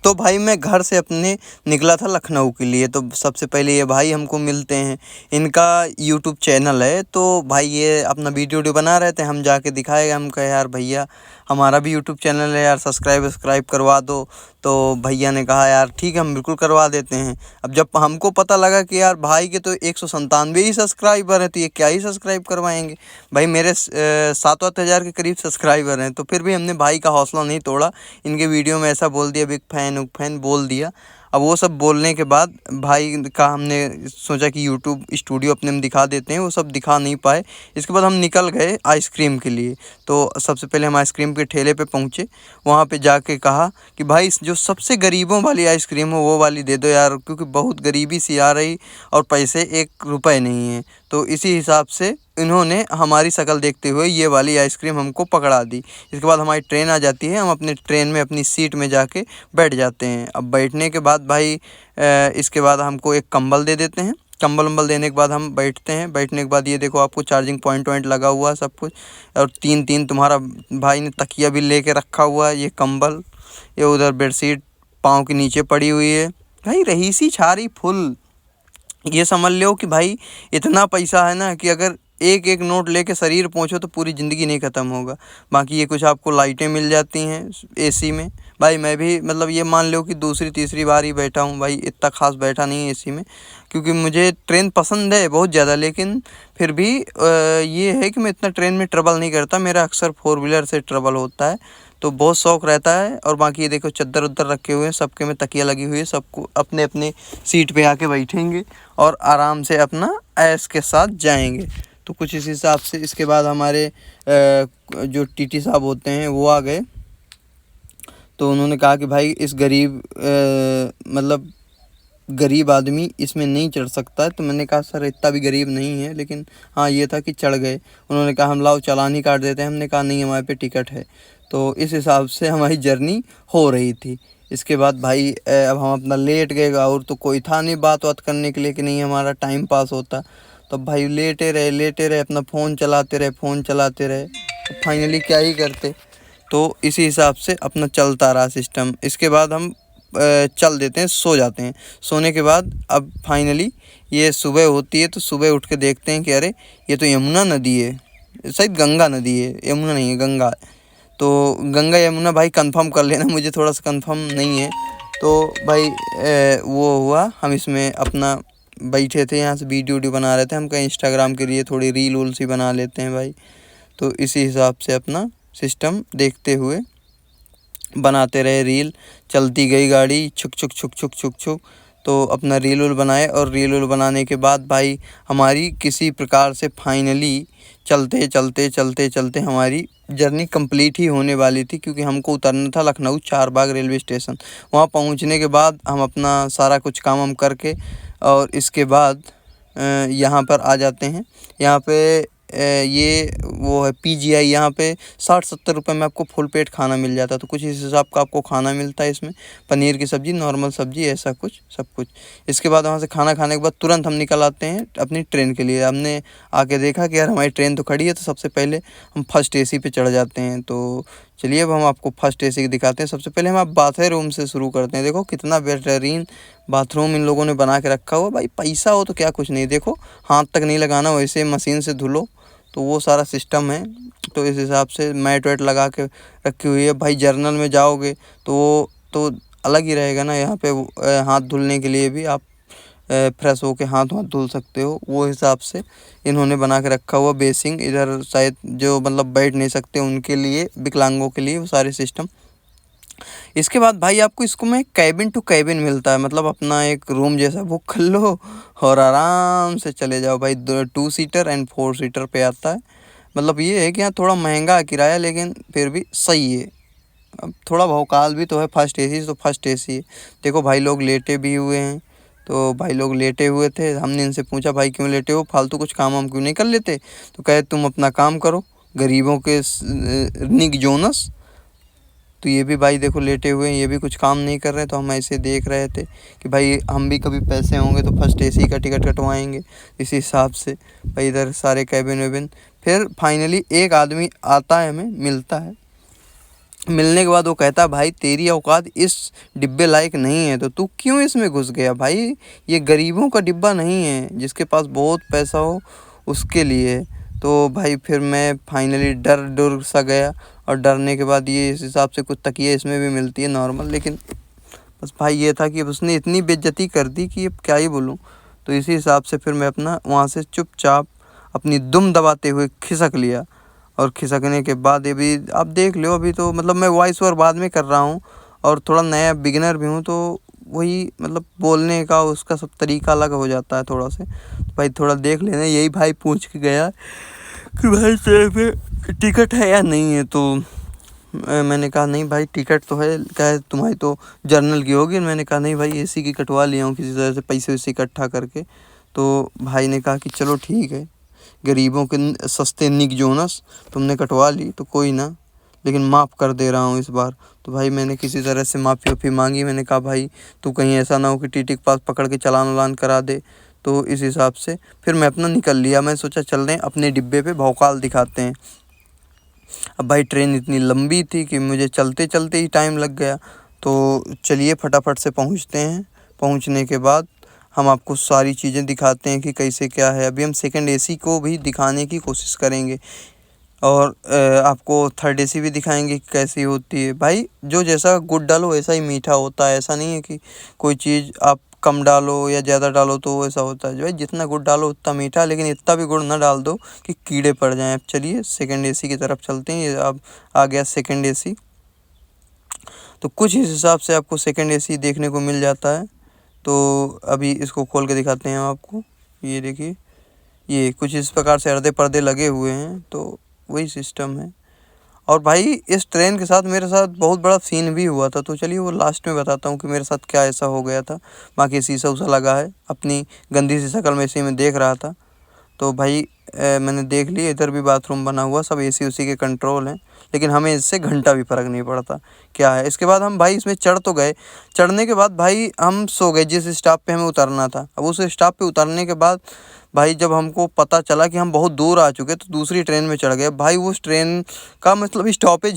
तो भाई मैं घर से अपने निकला था लखनऊ के लिए। तो सबसे पहले ये भाई हमको मिलते हैं। इनका यूट्यूब चैनल है, तो भाई ये अपना वीडियो बना रहे थे। हम जाके दिखाए, हम कहे यार भैया हमारा भी यूट्यूब चैनल है यार, सब्सक्राइब करवा दो। तो भैया ने कहा यार ठीक है, हम बिल्कुल करवा देते हैं। अब जब हमको पता लगा कि यार भाई के तो 197 ही सब्सक्राइबर हैं, तो ये क्या ही सब्सक्राइब करवाएंगे। भाई मेरे 7-8 हज़ार के करीब सब्सक्राइबर हैं। तो फिर भी हमने भाई का हौसला नहीं तोड़ा, इनके वीडियो में ऐसा बोल दिया, बिग फैन बोल दिया। अब वो सब बोलने के बाद भाई का हमने सोचा कि यूट्यूब स्टूडियो अपने में दिखा देते हैं, वो सब दिखा नहीं पाए। इसके बाद हम निकल गए आइसक्रीम के लिए। तो सबसे पहले हम आइसक्रीम के ठेले पे पहुँचे। वहाँ पे जाके कहा कि भाई जो सबसे गरीबों वाली आइसक्रीम हो वो वाली दे दो यार, क्योंकि बहुत गरीबी सी आ रही और पैसे 1 रुपये नहीं हैं। तो इसी हिसाब से इन्होंने हमारी शक्ल देखते हुए ये वाली आइसक्रीम हमको पकड़ा दी। इसके बाद हमारी ट्रेन आ जाती है, हम अपने ट्रेन में अपनी सीट में जाके बैठ जाते हैं। अब बैठने के बाद भाई इसके बाद हमको एक कंबल दे देते हैं। कंबल वंबल देने के बाद हम बैठते हैं। बैठने के बाद ये देखो आपको चार्जिंग पॉइंट लगा हुआ है सब कुछ, और 3-3 तुम्हारा भाई ने तकिया भी लेके रखा हुआ है। ये कंबल, ये उधर बेडशीट पाँव के नीचे पड़ी हुई है। भाई रहीसी छारी फुल। ये समझ लो कि भाई इतना पैसा है ना कि अगर एक एक नोट लेके शरीर पोंछो तो पूरी ज़िंदगी नहीं ख़त्म होगा। बाकी ये कुछ आपको लाइटें मिल जाती हैं एसी में। भाई मैं भी मतलब ये मान लो कि दूसरी तीसरी बार ही बैठा हूँ भाई, इतना ख़ास बैठा नहीं है एसी में, क्योंकि मुझे ट्रेन पसंद है बहुत ज़्यादा। लेकिन फिर भी ये है कि मैं इतना ट्रेन में ट्रैवल नहीं करता, मेरा अक्सर 4 व्हीलर से ट्रैवल होता है, तो बहुत शौक़ रहता है। और बाकी ये देखो चद्दर उद्दर रखे हुए हैं, सबके में तकिया लगी हुई है, सबको अपने अपने सीट पे आके बैठेंगे और आराम से अपना ऐश के साथ जाएंगे। तो कुछ इस हिसाब से इसके बाद हमारे जो टीटी साहब होते हैं वो आ गए। तो उन्होंने कहा कि भाई इस मतलब गरीब आदमी इसमें नहीं चढ़ सकता है। तो मैंने कहा सर इतना भी गरीब नहीं है, लेकिन हाँ ये था कि चढ़ गए। उन्होंने कहा हम लाओ चालान ही काट देते हैं। हमने कहा नहीं, हमारे पे टिकट है। तो इस हिसाब से हमारी जर्नी हो रही थी। इसके बाद भाई अब हम अपना लेट गए, और तो कोई था नहीं बात करने के लिए कि नहीं हमारा टाइम पास होता। तो भाई लेटे रहे, अपना फ़ोन चलाते रहे। फाइनली क्या ही करते, तो इसी हिसाब से अपना चलता रहा सिस्टम। इसके बाद हम चल देते हैं, सो जाते हैं। सोने के बाद अब फाइनली ये सुबह होती है, तो सुबह उठ के देखते हैं कि अरे ये तो यमुना नदी है, शायद गंगा नदी है, यमुना नहीं है गंगा है। तो गंगा यमुना भाई कंफर्म कर लेना, मुझे थोड़ा सा कंफर्म नहीं है। तो भाई वो हुआ, हम इसमें अपना बैठे थे, यहाँ से वीडियो बना रहे थे। हम कहीं इंस्टाग्राम के लिए थोड़ी रील वूल सी बना लेते हैं भाई। तो इसी हिसाब से अपना सिस्टम देखते हुए बनाते रहे रील। चलती गई गाड़ी छुक छुक छुक छुक छुक छुक। तो अपना रील वूल बनाए, और रील वूल बनाने के बाद भाई हमारी किसी प्रकार से फाइनली चलते हमारी जर्नी कंप्लीट ही होने वाली थी, क्योंकि हमको उतरना था लखनऊ चारबाग रेलवे स्टेशन। वहाँ पहुँचने के बाद हम अपना सारा कुछ काम हम करके, और इसके बाद यहाँ पर आ जाते हैं। यहाँ पे ये वो है PGI, यहाँ पे 60-70 रुपये में आपको फुल पेट खाना मिल जाता है। तो कुछ इस हिसाब का आपको खाना मिलता है इसमें, पनीर की सब्ज़ी, नॉर्मल सब्ज़ी, ऐसा कुछ सब कुछ। इसके बाद वहाँ से खाना खाने के बाद तुरंत हम निकल आते हैं अपनी ट्रेन के लिए। हमने आके देखा कि यार हमारी ट्रेन तो खड़ी है, तो सबसे पहले हम फर्स्ट AC पे चढ़ जाते हैं। तो चलिए अब हम आपको फर्स्ट AC की दिखाते हैं। सबसे पहले हम आप बाथरूम से शुरू करते हैं। देखो कितना बेहतरीन बाथरूम इन लोगों ने बना के रखा हुआ। भाई पैसा हो तो क्या कुछ नहीं, देखो हाथ तक नहीं लगाना, वैसे मशीन से धुलो, तो वो सारा सिस्टम है। तो इस हिसाब से मैट वैट लगा के रखी हुई है। भाई जर्नल में जाओगे तो वो तो अलग ही रहेगा ना, यहाँ पे हाथ धुलने के लिए भी आप फ्रेश होके हाथ धुल सकते हो। वो हिसाब से इन्होंने बना के रखा हुआ बेसिंग। इधर शायद जो मतलब बैठ नहीं सकते उनके लिए, विकलांगों के लिए वो सारे सिस्टम। इसके बाद भाई आपको इसको में कैबिन टू कैबिन मिलता है, मतलब अपना एक रूम जैसा बुक कर लो और आराम से चले जाओ भाई। 2 सीटर एंड 4 सीटर पे आता है। मतलब ये है कि यहाँ थोड़ा महंगा किराया, लेकिन फिर भी सही है। अब थोड़ा भौकाल भी तो है, फर्स्ट AC तो फर्स्ट AC है। देखो भाई लोग लेटे भी हुए हैं। तो भाई लोग लेटे हुए थे, हमने इनसे पूछा भाई क्यों लेटे हो, फालतू कुछ काम हम क्यों नहीं कर लेते। तो कहे तुम अपना काम करो, गरीबों के निक जोनस। तो ये भी भाई देखो लेटे हुए हैं, ये भी कुछ काम नहीं कर रहे। तो हम ऐसे देख रहे थे कि भाई हम भी कभी पैसे होंगे तो फर्स्ट AC का टिकट कटवाएंगे। इसी हिसाब से भाई इधर सारे कैबिन वेबिन। फिर फाइनली एक आदमी आता है, हमें मिलता है। मिलने के बाद वो कहता भाई तेरी औकात इस डिब्बे लायक नहीं है तो तू क्यों इसमें घुस गया भाई, ये गरीबों का डिब्बा नहीं है, जिसके पास बहुत पैसा हो उसके लिए। तो भाई फिर मैं फाइनली डर सा गया, और डरने के बाद ये इस हिसाब से कुछ तकिए इसमें भी मिलती है नॉर्मल, लेकिन बस भाई ये था कि उसने इतनी बेइज्जती कर दी कि अब क्या ही बोलूँ। तो इसी हिसाब से फिर मैं अपना वहाँ से चुपचाप अपनी दुम दबाते हुए खिसक लिया, और खिसकने के बाद ये भी आप देख लो, अभी तो मतलब मैं वॉइस ओवर बाद में कर रहा हूँ और थोड़ा नया बिगिनर भी हूँ, तो वही मतलब बोलने का उसका सब तरीका अलग हो जाता है थोड़ा से। तो भाई थोड़ा देख लेना। यही भाई पूछ के गया कि भाई तेरे पे टिकट है या नहीं है, तो मैंने कहा नहीं भाई टिकट तो है। कहे तुम्हारी तो जर्नल की होगी। मैंने कहा नहीं भाई एसी की कटवा लिया हूँ किसी तरह से पैसे वैसे इकट्ठा करके। तो भाई ने कहा कि चलो ठीक है, गरीबों के सस्ते निक जोनस तुमने कटवा ली तो कोई ना, लेकिन माफ़ कर दे रहा हूँ इस बार। तो भाई मैंने किसी तरह से माफ़ी वाफ़ी मांगी। मैंने कहा भाई तू कहीं ऐसा ना हो कि टीटी के पास पकड़ के चालान वालान करा दे। तो इस हिसाब से फिर मैं अपना निकल लिया। मैं सोचा चल रहे हैं अपने डिब्बे पे भौकाल दिखाते हैं। अब भाई ट्रेन इतनी लंबी थी कि मुझे चलते चलते ही टाइम लग गया। तो चलिए फटाफट से पहुंचते हैं। पहुंचने के बाद हम आपको सारी चीज़ें दिखाते हैं कि कैसे क्या है। अभी हम सेकंड एसी को भी दिखाने की कोशिश करेंगे, और आपको थर्ड एसी भी दिखाएंगे कि कैसी होती है। भाई जो जैसा गुड़ डालो वैसा ही मीठा होता है। ऐसा नहीं है कि कोई चीज़ आप कम डालो या ज़्यादा डालो तो ऐसा होता है। भाई जितना गुड़ डालो उतना मीठा, लेकिन इतना भी गुड़ ना डाल दो कि कीड़े पड़ जाएं। अब चलिए सेकंड एसी की तरफ चलते हैं। ये अब आ गया सेकंड एसी। तो कुछ इस हिसाब से आपको सेकंड एसी देखने को मिल जाता है। तो अभी इसको खोल के दिखाते हैं हम आपको। ये देखिए, ये कुछ इस प्रकार से पर्दे पर्दे लगे हुए हैं, तो वही सिस्टम है। और भाई इस ट्रेन के साथ मेरे साथ बहुत बड़ा सीन भी हुआ था, तो चलिए वो लास्ट में बताता हूँ कि मेरे साथ क्या ऐसा हो गया था। बाकी शीशा उसा लगा है, अपनी गंदी सी शक्ल में इसी में देख रहा था। तो भाई मैंने देख लिया, इधर भी बाथरूम बना हुआ, सब एसी उसी के कंट्रोल हैं, लेकिन हमें इससे घंटा भी फ़र्क नहीं पड़ता क्या है। इसके बाद हम भाई इसमें चढ़ तो गए। चढ़ने के बाद भाई हम सो गए जिस स्टॉप पे हमें उतरना था। अब उस स्टॉप पे उतरने के बाद भाई जब हमको पता चला कि हम बहुत दूर आ चुके, तो दूसरी ट्रेन में चढ़ गए। भाई उस ट्रेन का मतलब स्टॉपेज